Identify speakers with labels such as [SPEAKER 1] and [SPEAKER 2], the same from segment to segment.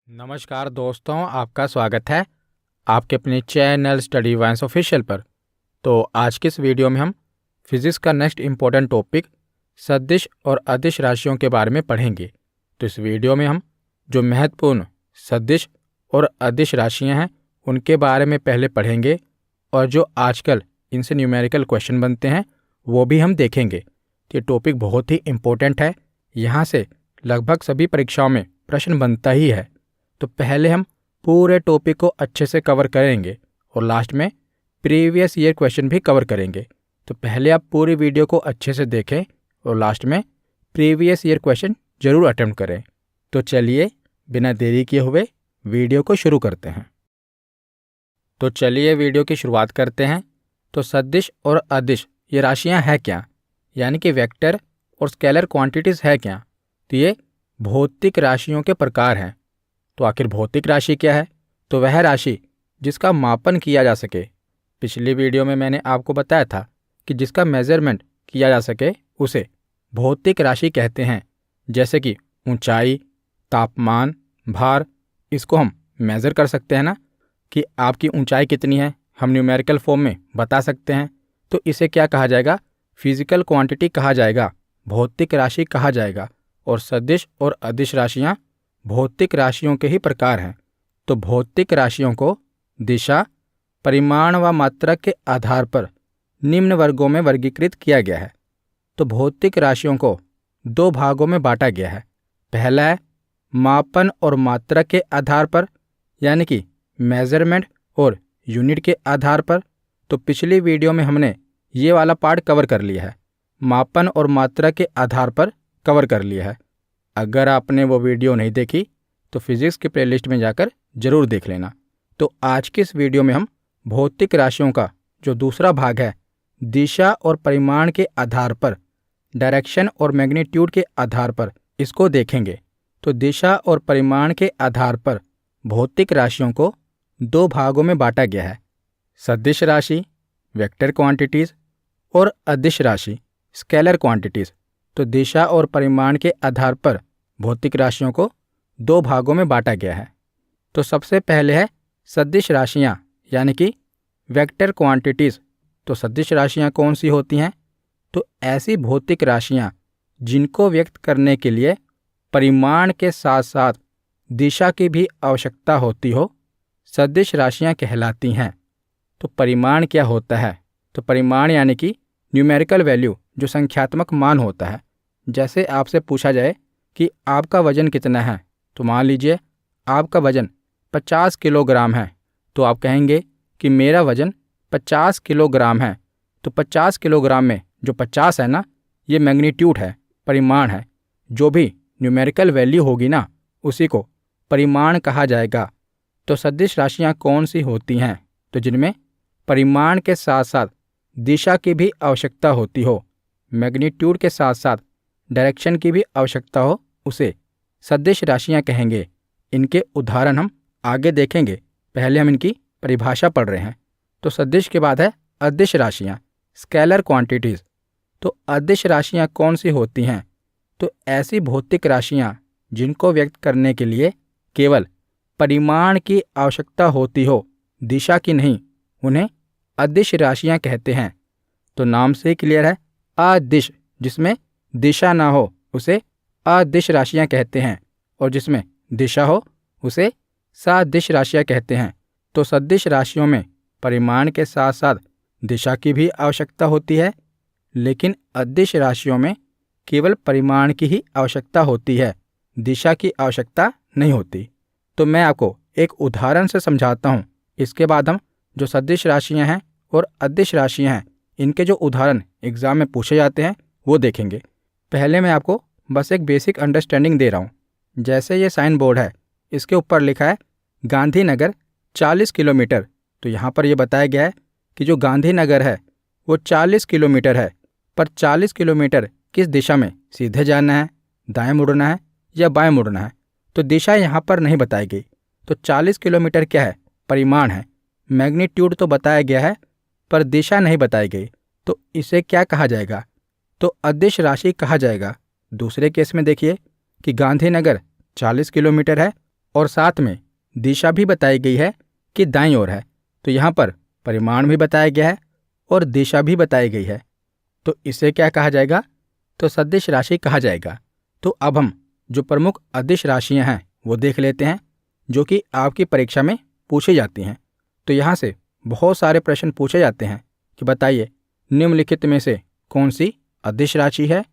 [SPEAKER 1] नमस्कार दोस्तों, आपका स्वागत है आपके अपने चैनल स्टडी वाइन्स ऑफिशियल पर। तो आज के इस वीडियो में हम फिजिक्स का नेक्स्ट इम्पोर्टेंट टॉपिक सदिश और अदिश राशियों के बारे में पढ़ेंगे। तो इस वीडियो में हम जो महत्वपूर्ण सदिश और अदिश राशियां हैं उनके बारे में पहले पढ़ेंगे और जो आजकल इनसे न्यूमेरिकल क्वेश्चन बनते हैं वो भी हम देखेंगे। ये टॉपिक बहुत ही इम्पोर्टेंट है, यहाँ से लगभग सभी परीक्षाओं में प्रश्न बनता ही है। तो पहले हम पूरे टॉपिक को अच्छे से कवर करेंगे और लास्ट में प्रीवियस ईयर क्वेश्चन भी कवर करेंगे। तो पहले आप पूरी वीडियो को अच्छे से देखें और लास्ट में प्रीवियस ईयर क्वेश्चन जरूर अटेम्प्ट करें। तो चलिए बिना देरी किए हुए वीडियो को शुरू करते हैं। तो चलिए वीडियो की शुरुआत करते हैं। तो सदिश और अदिश ये राशियां हैं क्या, यानी कि वेक्टर और स्केलर क्वांटिटीज़ है क्या। तो ये भौतिक राशियों के प्रकार हैं। तो आखिर भौतिक राशि क्या है? तो वह राशि जिसका मापन किया जा सके। पिछली वीडियो में मैंने आपको बताया था कि जिसका मेजरमेंट किया जा सके उसे भौतिक राशि कहते हैं। जैसे कि ऊंचाई, तापमान, भार, इसको हम मेज़र कर सकते हैं ना, कि आपकी ऊंचाई कितनी है, हम न्यूमेरिकल फॉर्म में बता सकते हैं। तो इसे क्या कहा जाएगा? फिजिकल क्वांटिटी कहा जाएगा, भौतिक राशि कहा जाएगा। और सदिश और अदिश राशियाँ भौतिक राशियों के ही प्रकार हैं। तो भौतिक राशियों को दिशा, परिमाण व मात्रा के आधार पर निम्न वर्गों में वर्गीकृत किया गया है। तो भौतिक राशियों को दो भागों में बांटा गया है। पहला है मापन और मात्रा के आधार पर, यानी कि मेजरमेंट और यूनिट के आधार पर। तो पिछली वीडियो में हमने ये वाला पार्ट कवर कर लिया है, मापन और मात्रा के आधार पर कवर कर लिया है। अगर आपने वो वीडियो नहीं देखी तो फिजिक्स की प्लेलिस्ट में जाकर जरूर देख लेना। तो आज की इस वीडियो में हम भौतिक राशियों का जो दूसरा भाग है, दिशा और परिमाण के आधार पर, डायरेक्शन और मैग्नीट्यूड के आधार पर, इसको देखेंगे। तो दिशा और परिमाण के आधार पर भौतिक राशियों को दो भागों में बांटा गया है, सदिश राशि वेक्टर क्वांटिटीज़ और अदिश राशि स्केलर क्वांटिटीज़। तो दिशा और परिमाण के आधार पर भौतिक राशियों को दो भागों में बांटा गया है। तो सबसे पहले है सदिश राशियाँ, यानी कि वेक्टर क्वांटिटीज़। तो सदिश राशियाँ कौन सी होती हैं? तो ऐसी भौतिक राशियाँ जिनको व्यक्त करने के लिए परिमाण के साथ साथ दिशा की भी आवश्यकता होती हो, सदिश राशियाँ कहलाती हैं। तो परिमाण क्या होता है? तो परिमाण यानी कि न्यूमेरिकल वैल्यू, जो संख्यात्मक मान होता है। जैसे आपसे पूछा जाए कि आपका वजन कितना है, तो मान लीजिए आपका वजन 50 किलोग्राम है, तो आप कहेंगे कि मेरा वजन 50 किलोग्राम है। तो 50 किलोग्राम में जो 50 है ना, ये मैग्नीट्यूड है, परिमाण है। जो भी न्यूमेरिकल वैल्यू होगी ना, उसी को परिमाण कहा जाएगा। तो सदिश राशियाँ कौन सी होती हैं? तो जिनमें परिमाण के साथ साथ दिशा की भी आवश्यकता होती हो, मैग्नीट्यूड के साथ साथ डायरेक्शन की भी आवश्यकता हो, उसे सदिश राशियाँ कहेंगे। इनके उदाहरण हम आगे देखेंगे, पहले हम इनकी परिभाषा पढ़ रहे हैं। तो सदिश के बाद है अदिश राशियाँ स्केलर क्वांटिटीज़। तो अदिश राशियाँ कौन सी होती हैं? तो ऐसी भौतिक राशियाँ जिनको व्यक्त करने के लिए केवल परिमाण की आवश्यकता होती हो, दिशा की नहीं, उन्हें अदिश राशियाँ कहते हैं। तो नाम से ही क्लियर है, अदिश, जिसमें दिशा ना हो उसे अदिश राशियाँ कहते हैं, और जिसमें दिशा हो उसे सदिश राशियाँ कहते हैं। तो सदिश राशियों में परिमाण के साथ साथ दिशा की भी आवश्यकता होती है, लेकिन अदिश राशियों में केवल परिमाण की ही आवश्यकता होती है, दिशा की आवश्यकता नहीं होती। तो मैं आपको एक उदाहरण से समझाता हूँ, इसके बाद हम जो सदिश राशियाँ हैं और अदिश राशियाँ हैं, इनके जो उदाहरण एग्जाम में पूछे जाते हैं वो देखेंगे। पहले मैं आपको बस एक बेसिक अंडरस्टैंडिंग दे रहा हूँ। जैसे ये साइन बोर्ड है, इसके ऊपर लिखा है गांधीनगर 40 किलोमीटर। तो यहाँ पर ये बताया गया है कि जो गांधीनगर है वो 40 किलोमीटर है, पर 40 किलोमीटर किस दिशा में, सीधे जाना है, दाएं मुड़ना है या बाएं मुड़ना है। तो दिशा यहाँ पर नहीं बताई गई। तो 40 किलोमीटर क्या है? परिमाण है। मैग्नीट्यूड तो बताया गया है पर दिशा नहीं बताई गई। तो इसे क्या कहा जाएगा? तो अदिश राशि कहा जाएगा। दूसरे केस में देखिए कि गांधीनगर 40 किलोमीटर है और साथ में दिशा भी बताई गई है कि दाईं ओर है। तो यहाँ पर परिमाण भी बताया गया है और दिशा भी बताई गई है। तो इसे क्या कहा जाएगा? तो सदिश राशि कहा जाएगा। तो अब हम जो प्रमुख अदिश राशियां हैं वो देख लेते हैं, जो कि आपकी परीक्षा में पूछी जाती हैं। तो यहाँ से बहुत सारे प्रश्न पूछे जाते हैं कि बताइए निम्नलिखित में से कौन सी अदिश राशि है,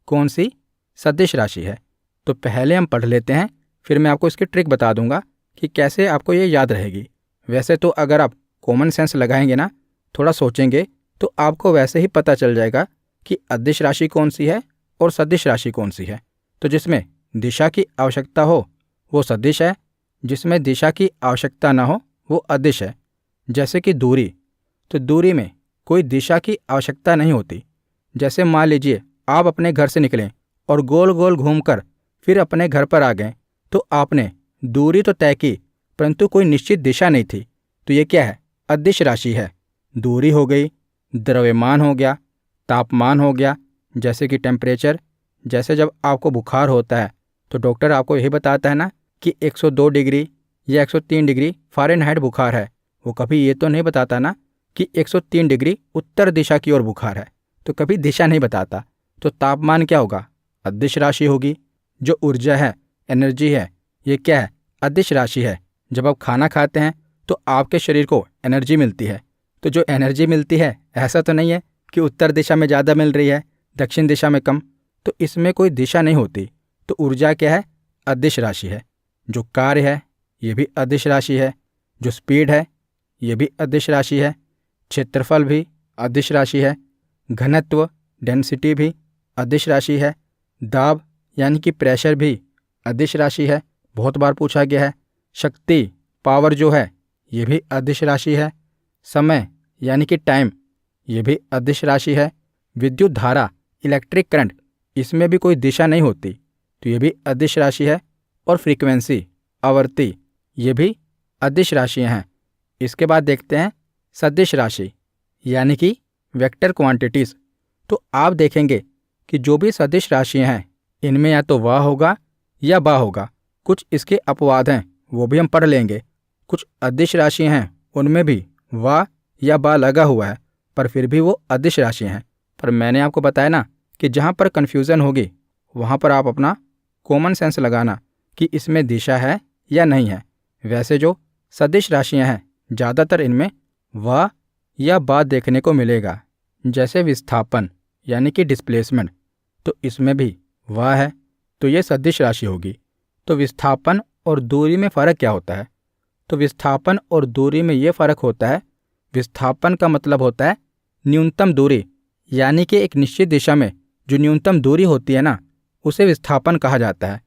[SPEAKER 1] कौन सी सदिश राशि है। तो पहले हम पढ़ लेते हैं, फिर मैं आपको इसकी ट्रिक बता दूंगा कि कैसे आपको ये याद रहेगी। वैसे तो अगर आप कॉमन सेंस लगाएंगे ना, थोड़ा सोचेंगे, तो आपको वैसे ही पता चल जाएगा कि अदिश राशि कौन सी है और सदिश राशि कौन सी है। तो जिसमें दिशा की आवश्यकता हो वो सदिश है, जिसमें दिशा की आवश्यकता ना हो वो अदिश है। जैसे कि दूरी, तो दूरी में कोई दिशा की आवश्यकता नहीं होती। जैसे मान लीजिए आप अपने घर से निकलें और गोल गोल घूमकर फिर अपने घर पर आ गए, तो आपने दूरी तो तय की परंतु कोई निश्चित दिशा नहीं थी। तो ये क्या है? अदिश राशि है। दूरी हो गई, द्रव्यमान हो गया, तापमान हो गया, जैसे कि टेम्परेचर। जैसे जब आपको बुखार होता है तो डॉक्टर आपको यही बताता है ना कि 102 डिग्री या 103 डिग्री फ़ारेनहाइट बुखार है। वो कभी ये तो नहीं बताता ना कि 103 डिग्री उत्तर दिशा की ओर बुखार है, तो कभी दिशा नहीं बताता। तो तापमान क्या होगा? अदिश राशि होगी। जो ऊर्जा है, एनर्जी है, ये क्या है? अदिश राशि है। जब आप खाना खाते हैं तो आपके शरीर को एनर्जी मिलती है। तो जो एनर्जी मिलती है, ऐसा तो नहीं है कि उत्तर दिशा में ज़्यादा मिल रही है, दक्षिण दिशा में कम। तो इसमें कोई दिशा नहीं होती। तो ऊर्जा क्या है? अदिश राशि है। जो कार्य है ये भी अदिश राशि है। जो स्पीड है ये भी अदिश राशि है। क्षेत्रफल भी अदिश राशि है। घनत्व, डेंसिटी भी अदिश राशि है। दाब यानी कि प्रेशर भी अदिश राशि है, बहुत बार पूछा गया है। शक्ति, पावर जो है ये भी अदिश राशि है। समय यानी कि टाइम, ये भी अदिश राशि है। विद्युत धारा, इलेक्ट्रिक करंट, इसमें भी कोई दिशा नहीं होती, तो ये भी अदिश राशि है। और फ्रीक्वेंसी, आवृत्ति, ये भी अदिश राशियाँ हैं। इसके बाद देखते हैं सदिश राशि यानी कि वेक्टर क्वांटिटीज़। तो आप देखेंगे कि जो भी सदिश राशियाँ हैं इनमें या तो वाह होगा या बा होगा। कुछ इसके अपवाद हैं, वो भी हम पढ़ लेंगे। कुछ अदिश राशियाँ हैं उनमें भी वाह या बा लगा हुआ है, पर फिर भी वो अदिश राशियाँ हैं। पर मैंने आपको बताया ना कि जहाँ पर कन्फ्यूज़न होगी वहाँ पर आप अपना कॉमन सेंस लगाना कि इसमें दिशा है या नहीं है। वैसे जो सदिश राशियाँ हैं ज़्यादातर इनमें वाह या बा देखने को मिलेगा। जैसे विस्थापन यानी कि डिस्प्लेसमेंट, तो इसमें भी वाह है, तो ये सदिश राशि होगी। तो विस्थापन और दूरी में फ़र्क क्या होता है? तो विस्थापन और दूरी में ये फ़र्क होता है, विस्थापन का मतलब होता है न्यूनतम दूरी, यानी कि एक निश्चित दिशा में जो न्यूनतम दूरी होती है ना, उसे विस्थापन कहा जाता है।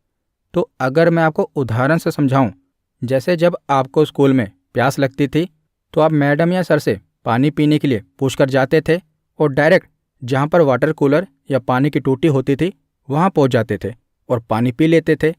[SPEAKER 1] तो अगर मैं आपको उदाहरण से समझाऊं, जैसे जब आपको स्कूल में प्यास लगती थी तो आप मैडम या सर से पानी पीने के लिए पूछकर जाते थे और डायरेक्ट जहाँ पर वाटर कूलर या पानी की टूटी होती थी वहाँ पहुँच जाते थे और पानी पी लेते थे।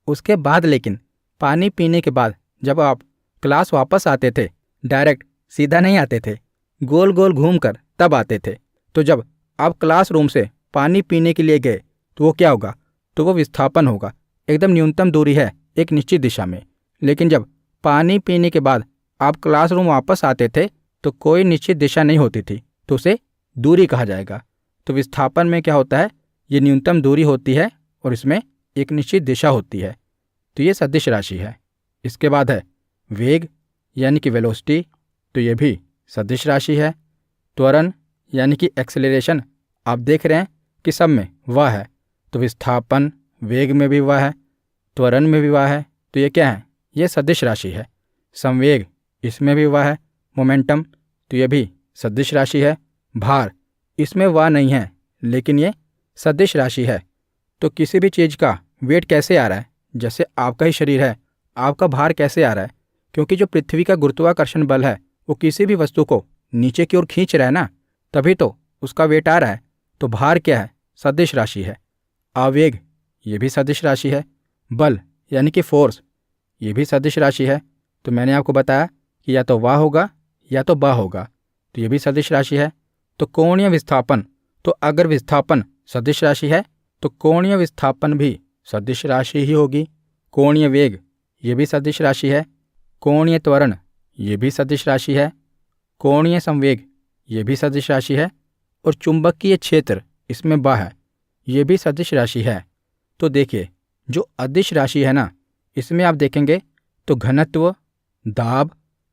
[SPEAKER 1] उसके बाद लेकिन पानी पीने के बाद जब आप क्लास वापस आते थे, डायरेक्ट सीधा नहीं आते थे, गोल गोल घूमकर तब आते थे। तो जब आप क्लासरूम से पानी पीने के लिए गए तो वो क्या होगा? तो वो विस्थापन होगा। एकदम न्यूनतम दूरी है एक निश्चित दिशा में। लेकिन जब पानी पीने के बाद आप क्लासरूम वापस आते थे तो कोई निश्चित दिशा नहीं होती थी, तो उसे दूरी कहा जाएगा। तो विस्थापन में क्या होता है? ये न्यूनतम दूरी होती है और इसमें एक निश्चित दिशा होती है। तो ये सदिश राशि है। इसके बाद है वेग यानी कि वेलोसिटी, तो ये भी सदिश राशि है। त्वरण यानी कि एक्सेलरेशन, आप देख रहे हैं कि सब में वह है, तो विस्थापन वेग में भी वह है, त्वरण में भी वह है, तो ये क्या है? ये सदिश राशि है। संवेग, इसमें भी वह है। मोमेंटम, तो ये भी सदिश राशि है। भार, इसमें वह नहीं है लेकिन ये सदिश राशि है। तो किसी भी चीज़ का वेट कैसे आ रहा है? जैसे आपका ही शरीर है, आपका भार कैसे आ रहा है? क्योंकि जो पृथ्वी का गुरुत्वाकर्षण बल है वो किसी भी वस्तु को नीचे की ओर खींच रहा है ना, तभी तो उसका वेट आ रहा है। तो भार क्या है? सदिश राशि है। आवेग, ये भी सदिश राशि है। बल यानी कि फोर्स, ये भी सदिश राशि है। तो मैंने आपको बताया कि या तो वाह होगा या तो बा होगा, तो ये भी सदिश राशि है। तो कोणीय विस्थापन, तो अगर विस्थापन सदिश राशि है तो कोणीय विस्थापन भी सदिश राशि ही होगी। कोणीय वेग, ये भी सदिश राशि है। कोणीय त्वरण, ये भी सदिश राशि है। कोणीय संवेग, ये भी सदिश राशि है। और चुंबकीय क्षेत्र, इसमें बा है, ये भी सदिश राशि है। तो देखिए, जो अदिश राशि है ना, इसमें आप देखेंगे तो घनत्व, दाब,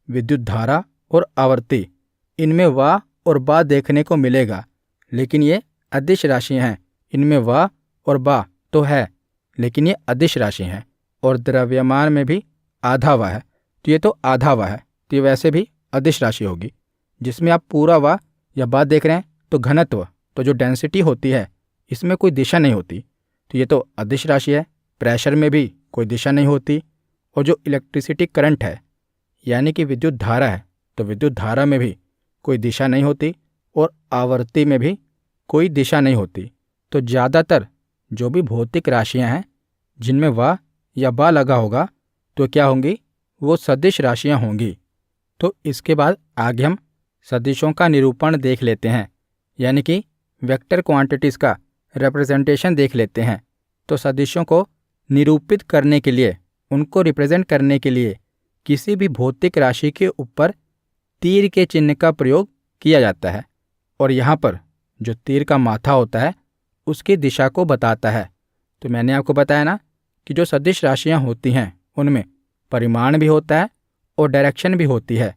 [SPEAKER 1] विद्युत धारा और आवर्ती, इनमें वा और बा देखने को मिलेगा। लेकिन ये अदिश राशियाँ हैं, इनमें वा और बा तो है, लेकिन ये अदिश राशि हैं। और द्रव्यमान में भी आधा वा है, तो ये तो आधा वा है, तो ये वैसे भी अदिश राशि होगी। जिसमें आप पूरा वा या बा देख रहे हैं तो घनत्व, तो जो डेंसिटी होती है, इसमें कोई दिशा नहीं होती, तो ये तो अदिश राशि है। प्रेशर में भी कोई दिशा नहीं होती। और जो इलेक्ट्रिसिटी करंट है, यानी कि विद्युत धारा है, तो विद्युत धारा में भी कोई दिशा नहीं होती। और आवर्ती में भी कोई दिशा नहीं होती। तो ज़्यादातर जो भी भौतिक राशियां हैं जिनमें वा या बा लगा होगा, तो क्या होंगी, वो सदिश राशियां होंगी। तो इसके बाद आगे हम सदिशों का निरूपण देख लेते हैं, यानी कि वेक्टर क्वांटिटीज़ का रिप्रेजेंटेशन देख लेते हैं। तो सदिशों को निरूपित करने के लिए, उनको रिप्रेजेंट करने के लिए किसी भी भौतिक राशि के ऊपर तीर के चिन्ह का प्रयोग किया जाता है। और यहाँ पर जो तीर का माथा होता है, उसकी दिशा को बताता है। तो मैंने आपको बताया ना कि जो सदिश राशियाँ होती हैं उनमें परिमाण भी होता है और डायरेक्शन भी होती है।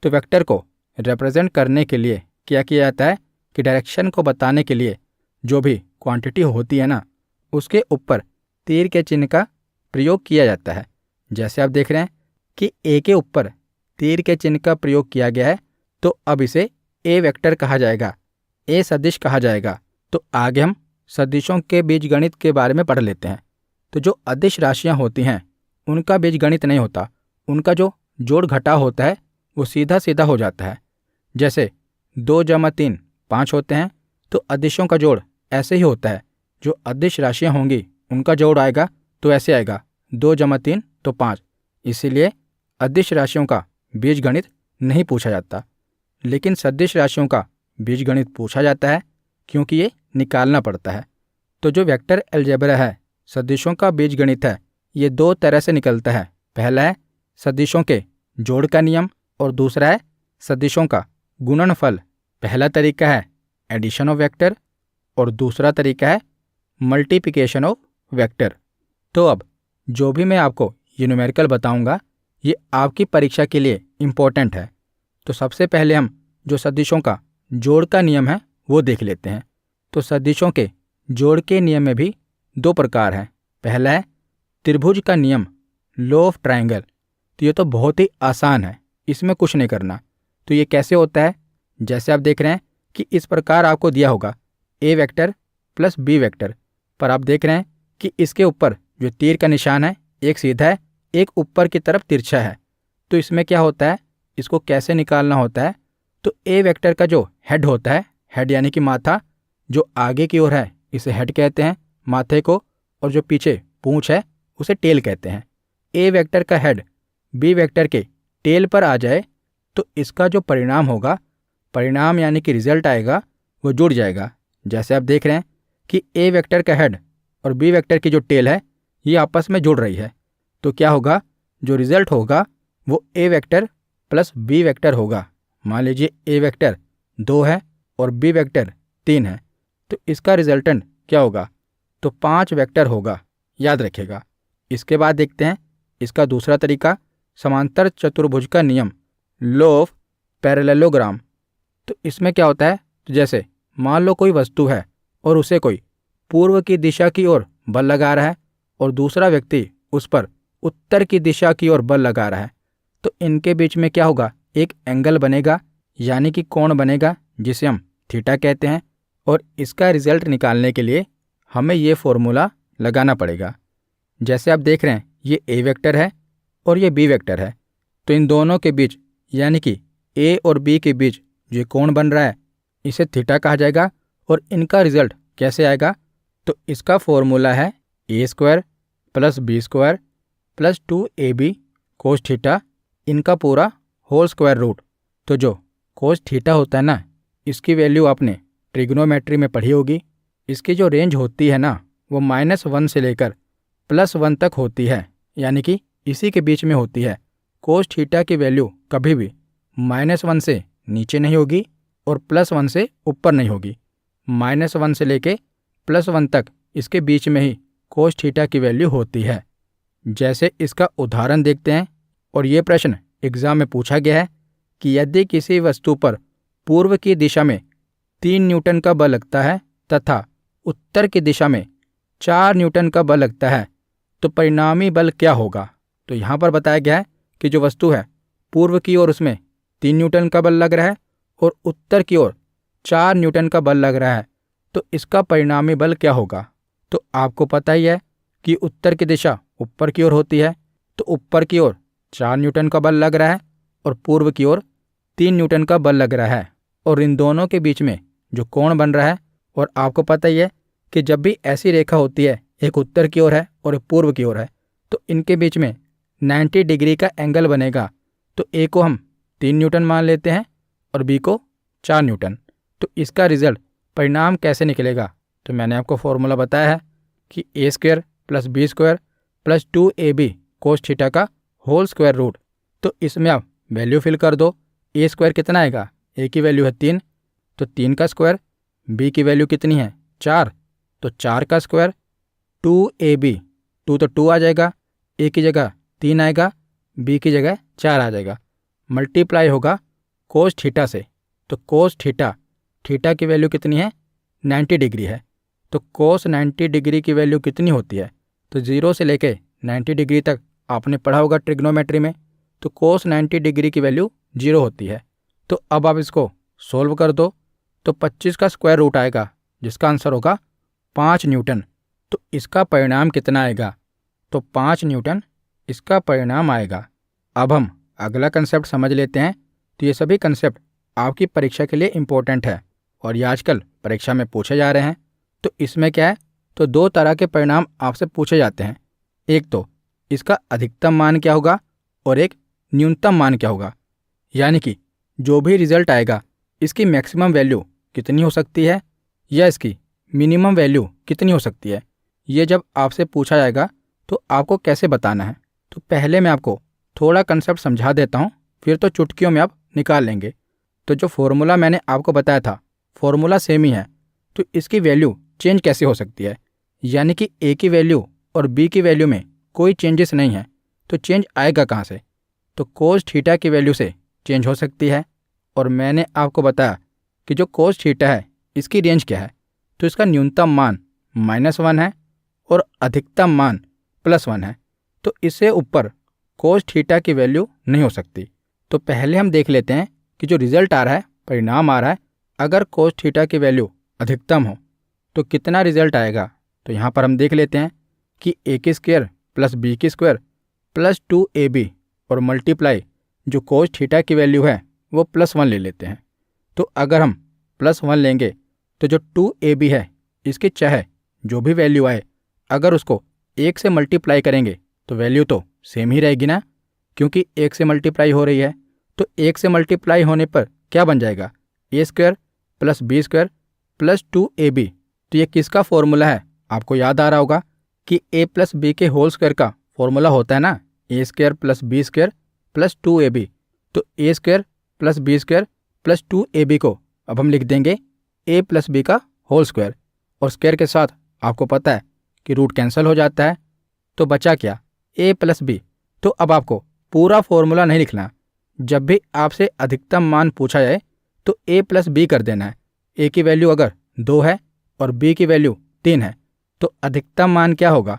[SPEAKER 1] तो वेक्टर को रिप्रेजेंट करने के लिए क्या किया जाता है कि डायरेक्शन को बताने के लिए जो भी क्वांटिटी होती है ना, उसके ऊपर तीर के चिन्ह का प्रयोग किया जाता है। जैसे आप देख रहे हैं कि ए के ऊपर तीर के चिन्ह का प्रयोग किया गया है, तो अब इसे ए वेक्टर कहा जाएगा, ए सदिश कहा जाएगा। तो आगे हम सदिशों के बीजगणित के बारे में पढ़ लेते हैं। तो जो अदिश राशियां होती हैं उनका बीजगणित नहीं होता, उनका जो जोड़ घटाव होता है वो सीधा सीधा हो जाता है। जैसे 2 + 3 5 होते हैं, तो अदिशों का जोड़ ऐसे ही होता है। जो अदिश राशियां होंगी उनका जोड़ आएगा तो ऐसे आएगा, 2 + 3 तो 5। इसीलिए अदिश राशियों का बीजगणित नहीं पूछा जाता। लेकिन सदिश राशियों का बीजगणित पूछा जाता है, क्योंकि ये निकालना पड़ता है। तो जो वेक्टर अलजेब्रा है, सदिशों का बीजगणित है, ये 2 तरह से निकलता है। पहला है सदिशों के जोड़ का नियम और दूसरा है सदिशों का गुणनफल। पहला तरीका है एडिशन ऑफ वेक्टर और दूसरा तरीका है मल्टीप्लिकेशन ऑफ वेक्टर। तो अब जो भी मैं आपको ये न्यूमेरिकल बताऊंगा, ये आपकी परीक्षा के लिए इम्पोर्टेंट है। तो सबसे पहले हम जो सदिशों का जोड़ का नियम है वो देख लेते हैं। तो सदिशों के जोड़ के नियम में भी 2 प्रकार हैं। पहला है त्रिभुज का नियम, लॉ ऑफ ट्रायंगल। तो ये तो बहुत ही आसान है, इसमें कुछ नहीं करना। तो ये कैसे होता है, जैसे आप देख रहे हैं कि इस प्रकार आपको दिया होगा ए वेक्टर प्लस बी वेक्टर, पर आप देख रहे हैं कि इसके ऊपर जो तीर का निशान है एक सीधा है, एक ऊपर की तरफ तिरछा है। तो इसमें क्या होता है, इसको कैसे निकालना होता है, तो ए वेक्टर का जो हेड होता है, हेड यानी कि माथा, जो आगे की ओर है इसे हेड कहते हैं माथे को, और जो पीछे पूंछ है उसे टेल कहते हैं। ए वेक्टर का हेड बी वेक्टर के टेल पर आ जाए तो इसका जो परिणाम होगा, परिणाम यानी कि रिजल्ट आएगा, वो जुड़ जाएगा। जैसे आप देख रहे हैं कि ए वेक्टर का हेड और बी वेक्टर की जो टेल है ये आपस में जुड़ रही है। तो क्या होगा, जो रिजल्ट होगा वो ए वेक्टर प्लस बी वेक्टर होगा। मान लीजिए ए वेक्टर 2 है और बी वेक्टर 3 है, तो इसका रिजल्टेंट क्या होगा, तो 5 वेक्टर होगा, याद रखिएगा। इसके बाद देखते हैं इसका दूसरा तरीका, समांतर चतुर्भुज का नियम, लॉ ऑफ पैरेललोग्राम। तो इसमें क्या होता है, तो जैसे मान लो कोई वस्तु है और उसे कोई पूर्व की दिशा की ओर बल लगा रहा है और दूसरा व्यक्ति उस पर उत्तर की दिशा की ओर बल लगा रहा है, तो इनके बीच में क्या होगा, एक एंगल बनेगा, यानी कि कोण बनेगा, जिसे हम थीटा कहते हैं। और इसका रिजल्ट निकालने के लिए हमें ये फॉर्मूला लगाना पड़ेगा। जैसे आप देख रहे हैं ये ए वेक्टर है और ये बी वेक्टर है, तो इन दोनों के बीच यानी कि ए और बी के बीच जो कोण बन रहा है इसे थीटा कहा जाएगा। और इनका रिजल्ट कैसे आएगा, तो इसका फॉर्मूला है a² + b² + 2ab cos theta, इनका पूरा होल स्क्वायर रूट। तो जो कोस थीटा होता है ना, इसकी वैल्यू आपने ट्रिग्नोमेट्री में पढ़ी होगी। इसकी जो रेंज होती है ना, वो -1 से लेकर +1 तक होती है, यानी कि इसी के बीच में होती है। कोस थीटा की वैल्यू कभी भी -1 से नीचे नहीं होगी और +1 से ऊपर नहीं होगी। -1 से लेके +1 तक इसके बीच में ही कोस थीटा की वैल्यू होती है। जैसे इसका उदाहरण देखते हैं, और ये प्रश्न एग्जाम में पूछा गया है कि यदि किसी वस्तु पर पूर्व की दिशा में 3 न्यूटन का बल लगता है तथा उत्तर की दिशा में 4 न्यूटन का बल लगता है तो परिणामी बल क्या होगा। तो यहाँ पर बताया गया है कि जो वस्तु है पूर्व की ओर उसमें 3 न्यूटन का बल लग रहा है और उत्तर की ओर 4 न्यूटन का बल लग रहा है, तो इसका परिणामी बल क्या होगा। तो आपको पता ही है कि उत्तर की दिशा ऊपर की ओर होती है, तो ऊपर की ओर 4 न्यूटन का बल लग रहा है और पूर्व की ओर 3 न्यूटन का बल लग रहा है, और इन दोनों के बीच में जो कोण बन रहा है, और आपको पता ही है कि जब भी ऐसी रेखा होती है, एक उत्तर की ओर है और एक पूर्व की ओर है, तो इनके बीच में 90 डिग्री का एंगल बनेगा। तो ए को हम 3 न्यूटन मान लेते हैं और बी को 4 न्यूटन। तो इसका रिजल्ट परिणाम कैसे निकलेगा। तो मैंने आपको फॉर्मूला बताया है कि a² + b² + 2ab cos theta का होल स्क्वायर रूट। तो इसमें आप वैल्यू फिल कर दो। a² कितना आएगा, a की वैल्यू है 3, तो 3 का स्क्वायर। b की वैल्यू कितनी है 4, तो 4 का स्क्वायर। 2ab, 2 तो 2 आ जाएगा, a की जगह 3 आएगा, b की जगह 4 आ जाएगा। मल्टीप्लाई होगा कोस थीटा से, तो कोस थीटा की वैल्यू कितनी है 90 डिग्री है। तो कोस 90 डिग्री की वैल्यू कितनी होती है, तो 0 से लेके 90 डिग्री तक आपने पढ़ा होगा ट्रिग्नोमेट्री में, तो कोस 90 डिग्री की वैल्यू 0 होती है। तो अब आप इसको सोल्व कर दो, तो 25 का स्क्वायर रूट आएगा, जिसका आंसर होगा 5 न्यूटन। तो इसका परिणाम कितना आएगा, तो 5 न्यूटन इसका परिणाम आएगा। अब हम अगला कंसेप्ट समझ लेते हैं। तो ये सभी कंसेप्ट आपकी परीक्षा के लिए इम्पोर्टेंट है और ये आजकल परीक्षा में पूछे जा रहे हैं। तो इसमें क्या है, तो 2 तरह के परिणाम आपसे पूछे जाते हैं। एक तो इसका अधिकतम मान क्या होगा और एक न्यूनतम मान क्या होगा, यानी कि जो भी रिजल्ट आएगा इसकी मैक्सिमम वैल्यू कितनी हो सकती है या इसकी मिनिमम वैल्यू कितनी हो सकती है। ये जब आपसे पूछा जाएगा तो आपको कैसे बताना है। तो पहले मैं आपको थोड़ा कंसेप्ट समझा देता हूँ, फिर तो चुटकियों में आप निकाल लेंगे। तो जो फॉर्मूला मैंने आपको बताया था, फॉर्मूला सेम ही है, तो इसकी वैल्यू चेंज कैसे हो सकती है, यानी कि ए की वैल्यू और बी की वैल्यू में कोई चेंजेस नहीं है, तो चेंज आएगा कहाँ से, तो कोस थीटा की वैल्यू से चेंज हो सकती है। और मैंने आपको बताया कि जो कोस थीटा है इसकी रेंज क्या है, तो इसका न्यूनतम मान -1 है और अधिकतम मान +1 है। तो इससे ऊपर कोस थीटा की वैल्यू नहीं हो सकती। तो पहले हम देख लेते हैं कि जो रिजल्ट आ रहा है, परिणाम आ रहा है, अगर कोस थीटा की वैल्यू अधिकतम हो तो कितना रिजल्ट आएगा। तो यहाँ पर हम देख लेते हैं कि a² + b² + 2ab और मल्टीप्लाई जो कोस थीटा की वैल्यू है वो +1 ले लेते हैं। तो अगर हम +1 लेंगे तो जो 2ab है इसकी चाहे जो भी वैल्यू आए, अगर उसको 1 से मल्टीप्लाई करेंगे तो वैल्यू तो सेम ही रहेगी ना, क्योंकि 1 से मल्टीप्लाई हो रही है। तो 1 से मल्टीप्लाई होने पर क्या बन जाएगा, a² + b² + 2ab। तो ये किसका फॉर्मूला है, आपको याद आ रहा होगा कि a + b के होल स्क्वायर का फॉर्मूला होता है ना, a² + b² + 2ab। तो a² + b² + 2ab को अब हम लिख देंगे a + b का होल स्क्वायर, और स्क्वायर के साथ आपको पता है कि रूट कैंसिल हो जाता है, तो बचा क्या, a + b। तो अब आपको पूरा फॉर्मूला नहीं लिखना, जब भी आपसे अधिकतम मान पूछा जाए तो a + b कर देना है। a की वैल्यू अगर 2 है और b की वैल्यू 3 है, तो अधिकतम मान क्या होगा,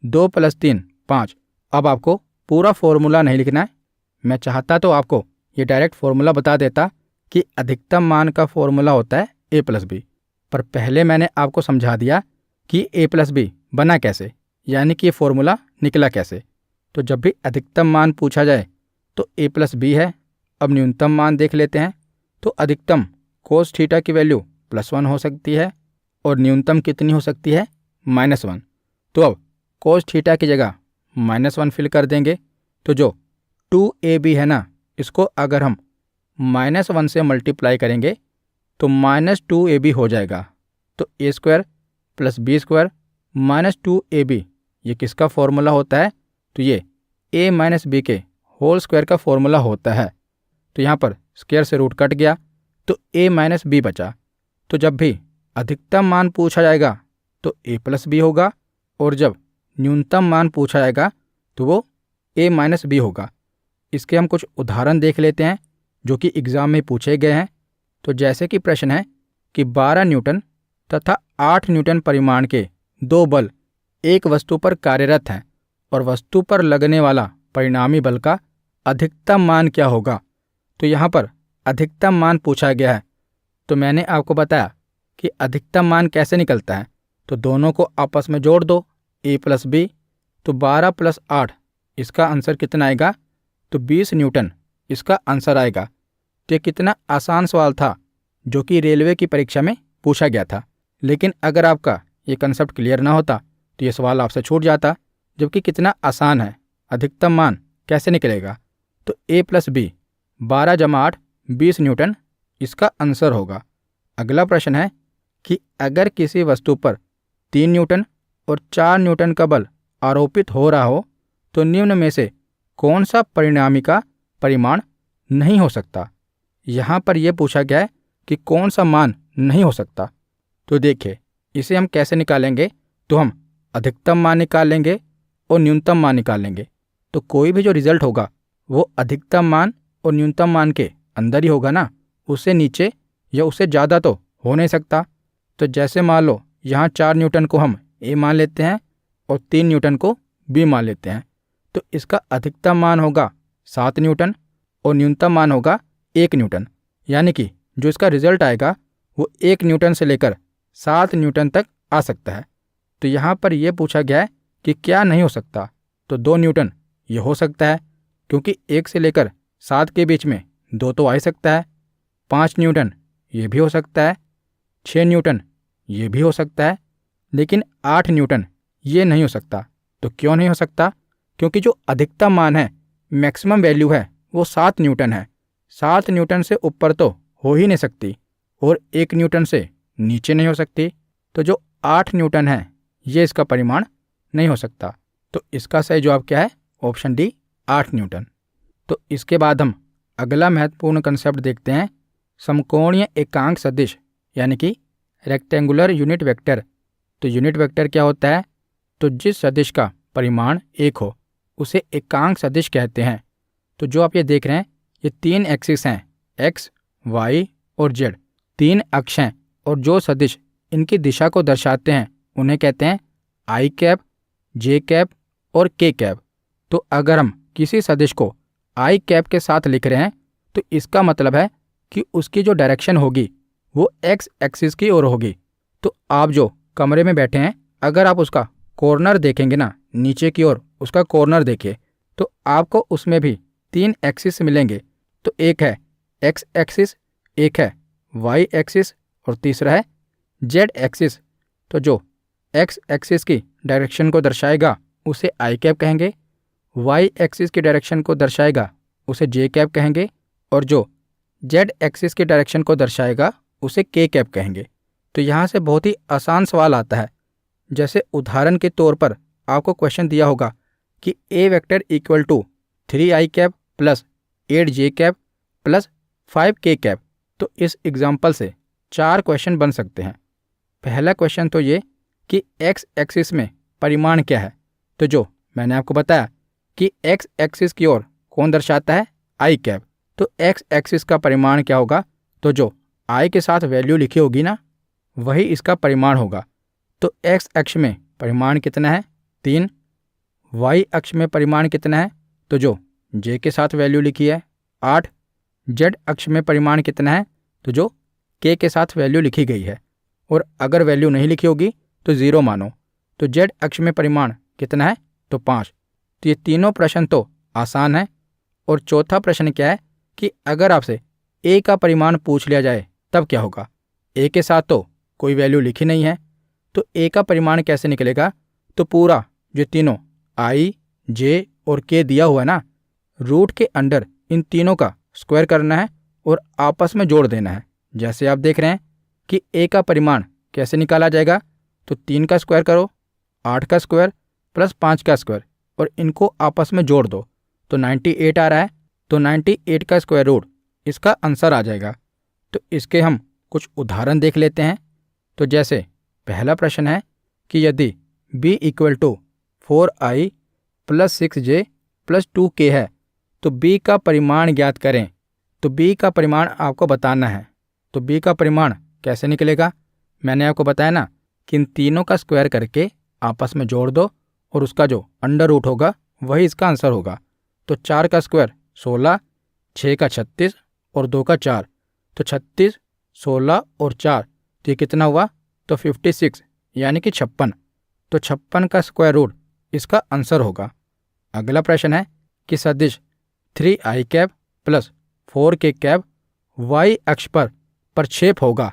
[SPEAKER 1] 2 + 3 5। अब आपको पूरा फॉर्मूला नहीं लिखना है। मैं चाहता तो आपको ये डायरेक्ट फॉर्मूला बता देता कि अधिकतम मान का फॉर्मूला होता है a + b, पर पहले मैंने आपको समझा दिया कि a + b बना कैसे, यानी कि ये फॉर्मूला निकला कैसे। तो जब भी अधिकतम मान पूछा जाए तो a + b है। अब न्यूनतम मान देख लेते हैं। तो अधिकतम कोस थीटा की वैल्यू +1 हो सकती है और न्यूनतम कितनी हो सकती है, -1। तो अब कोस थीटा की जगह -1 फिल कर देंगे। तो जो 2ab है ना, इसको अगर हम -1 से मल्टीप्लाई करेंगे तो -2ab हो जाएगा। तो a² + b² - 2ab ये किसका फॉर्मूला होता है, तो ये a माइनस बी के होल स्क्वायर का फॉर्मूला होता है। तो यहाँ पर स्क्वायर से रूट कट गया तो a माइनस बी बचा। तो जब भी अधिकतम मान पूछा जाएगा तो a प्लस बी होगा, और जब न्यूनतम मान पूछा जाएगा तो वो a माइनस बी होगा। इसके हम कुछ उदाहरण देख लेते हैं जो कि एग्ज़ाम में पूछे गए हैं। तो जैसे कि प्रश्न है कि 12 न्यूटन तथा 8 न्यूटन परिमाण के दो बल एक वस्तु पर कार्यरत हैं और वस्तु पर लगने वाला परिणामी बल का अधिकतम मान क्या होगा। तो यहाँ पर अधिकतम मान पूछा गया है। तो मैंने आपको बताया कि अधिकतम मान कैसे निकलता है। तो दोनों को आपस में जोड़ दो, a प्लस बी। तो 12 प्लस 8 इसका आंसर कितना आएगा, तो 20 न्यूटन इसका आंसर आएगा। तो ये कितना आसान सवाल था जो कि रेलवे की परीक्षा में पूछा गया था। लेकिन अगर आपका ये कंसेप्ट क्लियर ना होता तो ये सवाल आपसे छूट जाता, जबकि कितना आसान है। अधिकतम मान कैसे निकलेगा, तो a प्लस बी 12 जमा 8 20 न्यूटन इसका आंसर होगा। अगला प्रश्न है कि अगर किसी वस्तु पर 3 न्यूटन और 4 न्यूटन का बल आरोपित हो रहा हो तो निम्न में से कौन सा परिणामी का परिमाण नहीं हो सकता। यहाँ पर यह पूछा गया है कि कौन सा मान नहीं हो सकता। तो देखिए इसे हम कैसे निकालेंगे, तो हम अधिकतम मान निकाल लेंगे और न्यूनतम मान निकाल लेंगे। तो कोई भी जो रिजल्ट होगा वो अधिकतम मान और न्यूनतम मान के अंदर ही होगा ना, उससे नीचे या उससे ज़्यादा तो हो नहीं सकता। तो जैसे मान लो यहाँ 4 न्यूटन को हम a मान लेते हैं और 3 न्यूटन को b मान लेते हैं, तो इसका अधिकतम मान होगा 7 न्यूटन और न्यूनतम मान होगा 1 न्यूटन। यानी कि जो इसका रिजल्ट आएगा वो 1 न्यूटन से लेकर 7 न्यूटन तक आ सकता है। तो यहाँ पर यह पूछा गया है कि क्या नहीं हो सकता, तो 2 न्यूटन ये हो सकता है क्योंकि 1 से लेकर 7 के बीच में 2 तो आ ही सकता है। 5 न्यूटन ये भी हो सकता है, 6 न्यूटन ये भी हो सकता है, लेकिन 8 न्यूटन ये नहीं हो सकता। तो क्यों नहीं हो सकता, क्योंकि जो अधिकतम मान है, मैक्सिमम वैल्यू है, वो 7 न्यूटन है। 7 न्यूटन से ऊपर तो हो ही नहीं सकती और 1 न्यूटन से नीचे नहीं हो सकती। तो जो 8 न्यूटन है ये इसका परिमाण नहीं हो सकता। तो इसका सही जवाब क्या है, ऑप्शन डी 8 न्यूटन। तो इसके बाद हम अगला महत्वपूर्ण कंसेप्ट देखते हैं, समकोणीय एकांक सदिश यानी कि रेक्टेंगुलर यूनिट वेक्टर। तो यूनिट वेक्टर क्या होता है, तो जिस सदिश का परिमाण 1 हो उसे एकांक सदिश कहते हैं। तो जो आप ये देख रहे हैं ये 3 एक्सिस हैं, x, y और z 3 अक्ष हैं, और जो सदिश इनकी दिशा को दर्शाते हैं उन्हें कहते हैं i कैप, j कैप और k कैप। तो अगर हम किसी सदिश को i कैप के साथ लिख रहे हैं तो इसका मतलब है कि उसकी जो डायरेक्शन होगी वो x एक्सिस की ओर होगी। तो आप जो कमरे में बैठे हैं, अगर आप उसका कॉर्नर देखेंगे ना, नीचे की ओर उसका कॉर्नर देखिए, तो आपको उसमें भी 3 एक्सिस मिलेंगे। तो एक है x एक्सिस, एक है y एक्सिस और तीसरा है z एक्सिस। तो जो x एक्सिस की डायरेक्शन को दर्शाएगा उसे i कैप कहेंगे, y एक्सिस की डायरेक्शन को दर्शाएगा उसे j कैप कहेंगे, और जो z एक्सिस की डायरेक्शन को दर्शाएगा उसे k कैप कहेंगे। तो यहाँ से बहुत ही आसान सवाल आता है। जैसे उदाहरण के तौर पर आपको क्वेश्चन दिया होगा कि a vector equal to 3i cap plus 8j cap plus 5k cap. तो इस एग्जाम्पल से 4 क्वेश्चन बन सकते हैं। पहला क्वेश्चन तो ये कि x एक्सिस में परिमाण क्या है। तो जो मैंने आपको बताया कि x एक्सिस की ओर कौन दर्शाता है, i कैप। तो x एक्सिस का परिमाण क्या होगा, तो जो i के साथ वैल्यू लिखी होगी ना वही इसका परिमाण होगा। तो x अक्ष में परिमाण कितना है, 3। y अक्ष में परिमाण कितना है, तो जो j के साथ वैल्यू लिखी है 8। z अक्ष में परिमाण कितना है, तो जो k के साथ वैल्यू लिखी गई है, और अगर वैल्यू नहीं लिखी होगी तो 0 मानो। तो z अक्ष में परिमाण कितना है, तो 5। तो ये तीनों प्रश्न तो आसान है। और चौथा प्रश्न क्या है कि अगर आपसे a का परिमाण पूछ लिया जाए तब क्या होगा। a के साथ तो कोई वैल्यू लिखी नहीं है, तो a का परिमाण कैसे निकलेगा। तो पूरा जो तीनों i, j और k दिया हुआ है ना, रूट के अंडर इन तीनों का स्क्वायर करना है और आपस में जोड़ देना है। जैसे आप देख रहे हैं कि a का परिमाण कैसे निकाला जाएगा, तो 3 का स्क्वायर करो, 8 का स्क्वायर प्लस 5 का स्क्वायर, और इनको आपस में जोड़ दो तो 98 आ रहा है। तो 98 का स्क्वायर रूट इसका आंसर आ जाएगा। तो इसके हम कुछ उदाहरण देख लेते हैं। तो जैसे पहला प्रश्न है कि यदि b equal to 4i plus 6j plus 2k है तो b का परिमाण ज्ञात करें। तो b का परिमाण आपको बताना है। तो b का परिमाण कैसे निकलेगा? मैंने आपको बताया ना कि इन तीनों का स्क्वायर करके आपस में जोड़ दो और उसका जो अंडर रूट होगा वही इसका आंसर होगा। तो 4 का स्क्वायर 16, 6 का 36 और 2 का 4। तो 36, 16 और 4 तो ये कितना हुआ? तो 56 यानी कि 56। तो 56 का स्क्वायर रूट इसका आंसर होगा। अगला प्रश्न है कि सदिश 3i cap plus 4k cap y अक्ष पर प्रक्षेप होगा।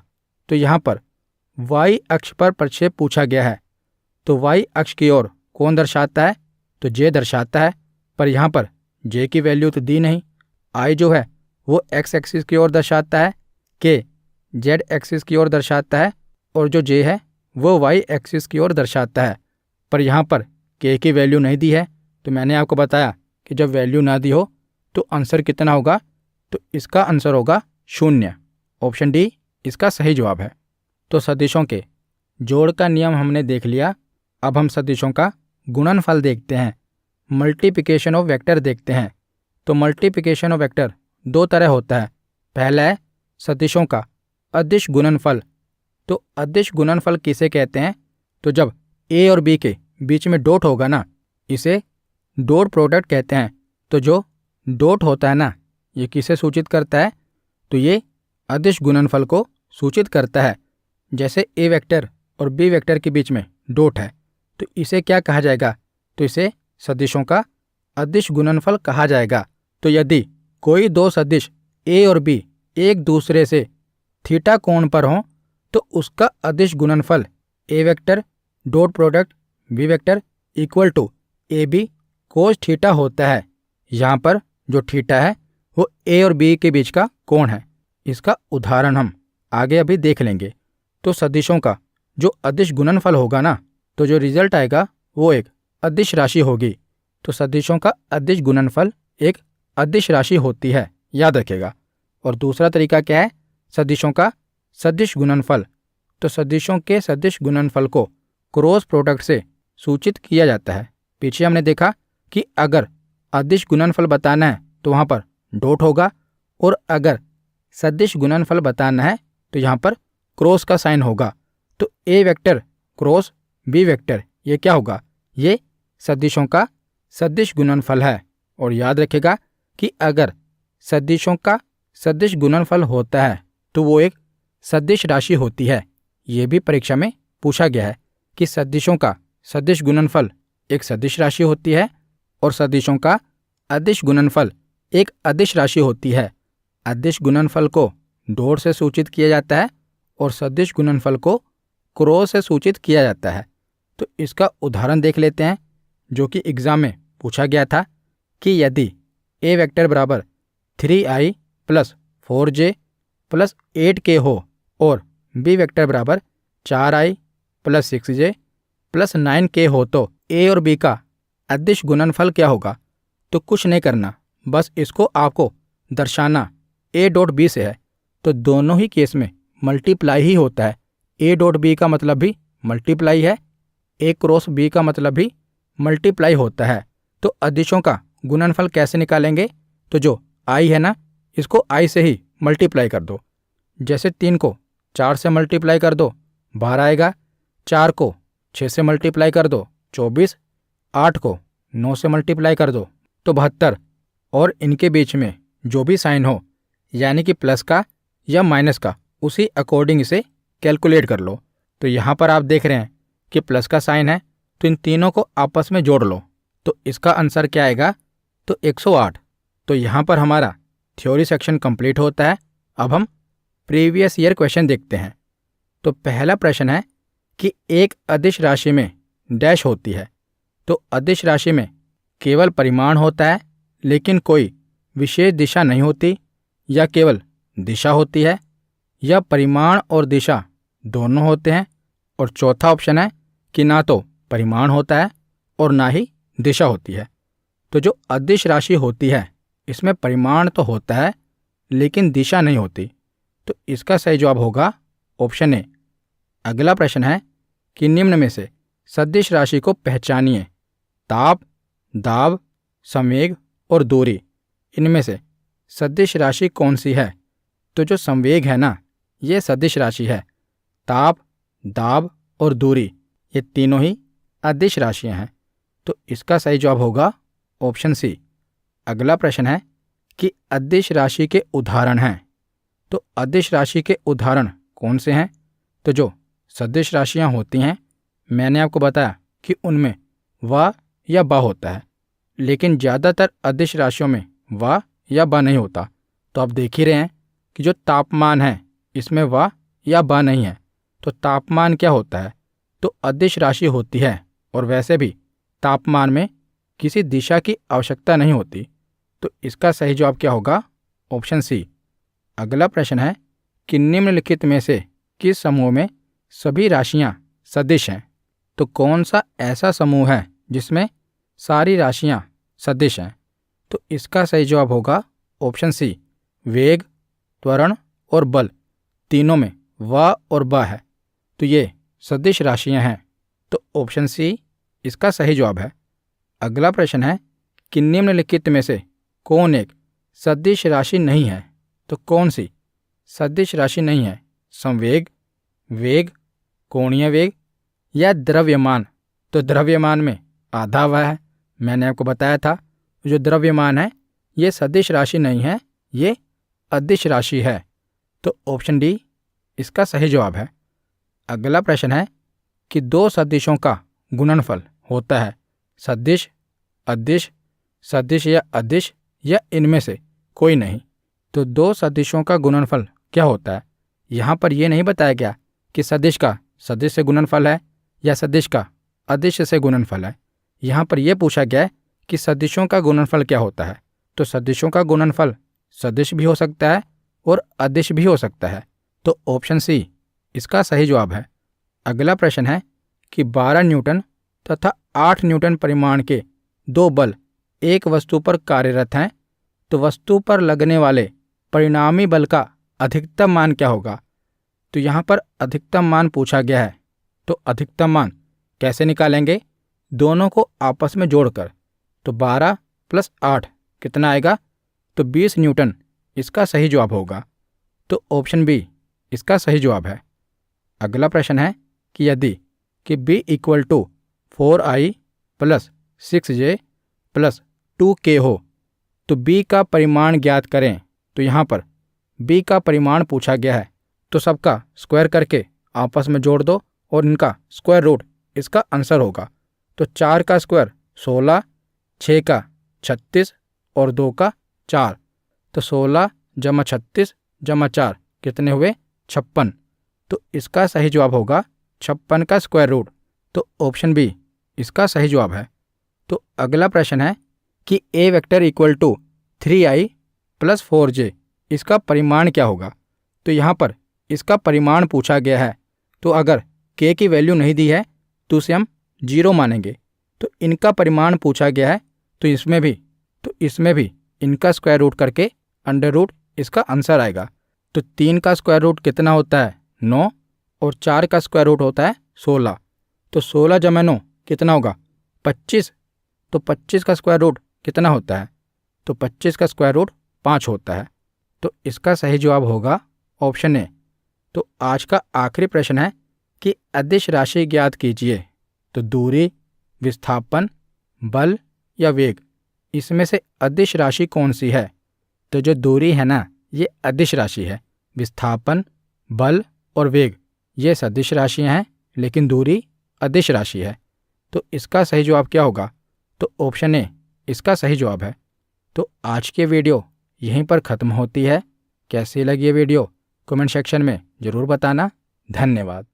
[SPEAKER 1] तो यहाँ पर y अक्ष पर प्रक्षेप पूछा गया है। तो y अक्ष की ओर कौन दर्शाता है? तो j दर्शाता है, पर यहाँ पर j की वैल्यू तो दी नहीं। i जो है वो x एक्सिस की ओर दर्शाता है, k z एक्सिस की ओर दर्शाता है और जो j है वो y एक्सिस की ओर दर्शाता है। पर यहाँ पर k की वैल्यू नहीं दी है। तो मैंने आपको बताया कि जब वैल्यू ना दी हो तो आंसर कितना होगा? तो इसका आंसर होगा 0। ऑप्शन डी इसका सही जवाब है। तो सदिशों के जोड़ का नियम हमने देख लिया। अब हम सदिशों का गुणनफल देखते हैं, मल्टीप्लिकेशन ऑफ वेक्टर देखते हैं। तो मल्टीप्लिकेशन ऑफ वेक्टर दो तरह होता है। पहला है सदिशों का अदिश गुणनफल। तो अदिश गुणनफल किसे कहते हैं? तो जब a और b के बीच में डॉट होगा ना, इसे डॉट प्रोडक्ट कहते हैं। तो जो डॉट होता है ना, ये किसे सूचित करता है? तो ये अदिश गुणनफल को सूचित करता है। जैसे a वेक्टर और b वेक्टर के बीच में डॉट है तो इसे क्या कहा जाएगा? तो इसे सदिशों का अदिश गुणनफल कहा जाएगा। तो यदि कोई दो सदिश a और b एक दूसरे से थीटा कोण पर हों तो उसका अदिश गुणनफल a vector dot product b vector equal to ab cos theta होता है। यहाँ पर जो थीटा है वो a और b के बीच का कोण है। इसका उदाहरण हम आगे अभी देख लेंगे। तो सदिशों का जो अदिश गुणनफल होगा ना, तो जो रिजल्ट आएगा वो एक अदिश राशि होगी। तो सदिशों का अदिश गुणनफल एक अदिश राशि होती है, याद रखेगा। और दूसरा तरीका क्या है? सदिशों का सदिश गुणनफल। तो सदिशों के सदिश गुणनफल को क्रॉस प्रोडक्ट से सूचित किया जाता है। पीछे हमने देखा कि अगर अदिश गुणनफल बताना है तो वहाँ पर डॉट होगा, और अगर सदिश गुणनफल बताना है तो यहाँ पर क्रॉस का साइन होगा। तो a vector cross b vector ये क्या होगा? ये सदिशों का सदिश गुणनफल है। और याद रखेगा कि अगर सदिशों का सदिश गुणनफल होता है तो वो एक सदिश राशि होती है। ये भी परीक्षा में पूछा गया है कि सदिशों का सदिश गुणनफल एक सदिश राशि होती है और सदिशों का अदिश गुणनफल एक अदिश राशि होती है। अदिश गुणनफल को डॉट से सूचित किया जाता है और सदिश गुणनफल को क्रॉस से सूचित किया जाता है। तो इसका उदाहरण देख लेते हैं जो कि एग्जाम में पूछा गया था कि यदि a वेक्टर बराबर 3i plus 4j plus 8k हो और b वेक्टर बराबर 4i plus 6j plus 9k हो तो a और b का अदिश गुणनफल क्या होगा? तो कुछ नहीं करना, बस इसको आपको दर्शाना a डॉट b से है। तो दोनों ही केस में मल्टीप्लाई ही होता है। a डॉट b का मतलब भी मल्टीप्लाई है, a क्रॉस b का मतलब भी मल्टीप्लाई होता है। तो अदिशों का गुणनफल कैसे निकालेंगे? तो जो i है ना, इसको i से ही मल्टीप्लाई कर दो। जैसे 3 को 4 से मल्टीप्लाई कर दो 12 आएगा, 4 को 6 से मल्टीप्लाई कर दो 24, 8 को 9 से मल्टीप्लाई कर दो तो 72, और इनके बीच में जो भी साइन हो यानी कि प्लस का या माइनस का, उसी अकॉर्डिंग इसे कैलकुलेट कर लो। तो यहाँ पर आप देख रहे हैं कि प्लस का साइन है तो इन तीनों को आपस में जोड़ लो तो इसका आंसर क्या आएगा? तो 108। तो यहाँ पर हमारा थ्योरी सेक्शन कंप्लीट होता है। अब हम प्रीवियस ईयर क्वेश्चन देखते हैं। तो पहला प्रश्न है कि एक अदिश राशि में डैश होती है। तो अदिश राशि में केवल परिमाण होता है लेकिन कोई विशेष दिशा नहीं होती, या केवल दिशा होती है, या परिमाण और दिशा दोनों होते हैं, और चौथा ऑप्शन है कि ना तो परिमाण होता है और ना ही दिशा होती है। तो जो अदिश राशि होती है इसमें परिमाण तो होता है लेकिन दिशा नहीं होती। तो इसका सही जवाब होगा ऑप्शन ए। अगला प्रश्न है कि निम्न में से सदिश राशि को पहचानिए। ताप, दाब, संवेग और दूरी, इनमें से सदिश राशि कौन सी है? तो जो संवेग है ना, ये सदिश राशि है। ताप, दाब और दूरी, ये तीनों ही अदिश राशियां हैं। तो इसका सही जवाब होगा ऑप्शन सी। अगला प्रश्न है कि अदिश राशि के उदाहरण हैं। तो अदिश राशि के उदाहरण कौन से हैं? तो जो सदिश राशियां होती हैं, मैंने आपको बताया कि उनमें व या ब होता है, लेकिन ज़्यादातर अदिश राशियों में व या ब नहीं होता। तो आप देख ही रहे हैं कि जो तापमान है इसमें व या ब नहीं है। तो तापमान क्या होता है? तो अदिश राशि होती है, और वैसे भी तापमान में किसी दिशा की आवश्यकता नहीं होती। तो इसका सही जवाब क्या होगा? Option C. अगला प्रश्न है कि निम्नलिखित में से किस समूह में सभी राशियां सदिश हैं? तो कौन सा ऐसा समूह है जिसमें सारी राशियां सदिश हैं? तो इसका सही जवाब होगा ऑप्शन सी। वेग, त्वरण और बल, तीनों में व और ब है, तो ये सदिश राशियां हैं। तो ऑप्शन सी इसका सही जवाब है। अगला प्रश्न है कि निम्नलिखित में से कौन एक सदिश राशि नहीं है? तो कौन सी सदिश राशि नहीं है? संवेग, वेग, कोणीय वेग या द्रव्यमान? तो द्रव्यमान में आधा व है, मैंने आपको बताया था। जो द्रव्यमान है ये सदिश राशि नहीं है, ये अदिश राशि है। तो ऑप्शन डी इसका सही जवाब है। अगला प्रश्न है कि दो सदिशों का गुणनफल होता है सदिश, अदिश, सदिश या अदिश, या इनमें से कोई नहीं। तो दो सदिशों का गुणनफल क्या होता है? यहाँ पर यह नहीं बताया गया कि सदिश का सदिश से गुणनफल है या सदिश का अदिश से गुणनफल है। यहाँ पर यह पूछा गया है कि सदिशों का गुणनफल क्या होता है। तो सदिशों का गुणनफल सदिश भी हो सकता है और अदिश भी हो सकता है। तो ऑप्शन सी इसका सही जवाब है। अगला प्रश्न है कि 12 न्यूटन तथा 8 न्यूटन परिमाण के दो बल एक वस्तु पर कार्यरत हैं, तो वस्तु पर लगने वाले परिणामी बल का अधिकतम मान क्या होगा? तो यहाँ पर अधिकतम मान पूछा गया है। तो अधिकतम मान कैसे निकालेंगे? दोनों को आपस में जोड़कर। तो 12 + 8 कितना आएगा? तो 20 न्यूटन इसका सही जवाब होगा। तो ऑप्शन बी इसका सही जवाब है। अगला प्रश्न है कि यदि कि b = 4i + 6j + 2k हो तो b का परिमाण ज्ञात करें। तो यहाँ पर b का परिमाण पूछा गया है, तो सबका स्क्वायर करके आपस में जोड़ दो और इनका स्क्वायर रूट इसका आंसर होगा। तो 4 का स्क्वायर 16, 6 का 36 और 2 का 4। तो 16 + 36 + 4 कितने हुए? 56। तो इसका सही जवाब होगा 56 का स्क्वायर रूट। तो ऑप्शन बी इसका सही जवाब है। तो अगला प्रश्न है कि a वेक्टर = 3i + 4j, इसका परिमाण क्या होगा? तो यहाँ पर इसका परिमाण पूछा गया है, तो अगर k की वैल्यू नहीं दी है तो उसे हम 0 मानेंगे। तो इनका परिमाण पूछा गया है, तो इसमें भी इनका स्क्वायर रूट करके अंडर रूट इसका आंसर आएगा। तो 3 का स्क्वायर रूट कितना होता है? 9, और 4 का स्क्वायर रूट होता है 16। तो 16 × 9 कितना होगा? 25। तो 25 का स्क्वायर रूट कितना होता है? तो 25 का स्क्वायर रूट 5 होता है। तो इसका सही जवाब होगा ऑप्शन ए। तो आज का आखिरी प्रश्न है कि अदिश राशि ज्ञात कीजिए। तो दूरी, विस्थापन, बल या वेग, इसमें से अदिश राशि कौन सी है? तो जो दूरी है ना, ये अदिश राशि है। विस्थापन, बल और वेग ये सदिश राशियां हैं, लेकिन दूरी अदिश राशि है। तो इसका सही जवाब क्या होगा? तो ऑप्शन ए इसका सही जवाब है। तो आज की वीडियो यहीं पर ख़त्म होती है। कैसी लगी ये वीडियो कमेंट सेक्शन में ज़रूर बताना। धन्यवाद।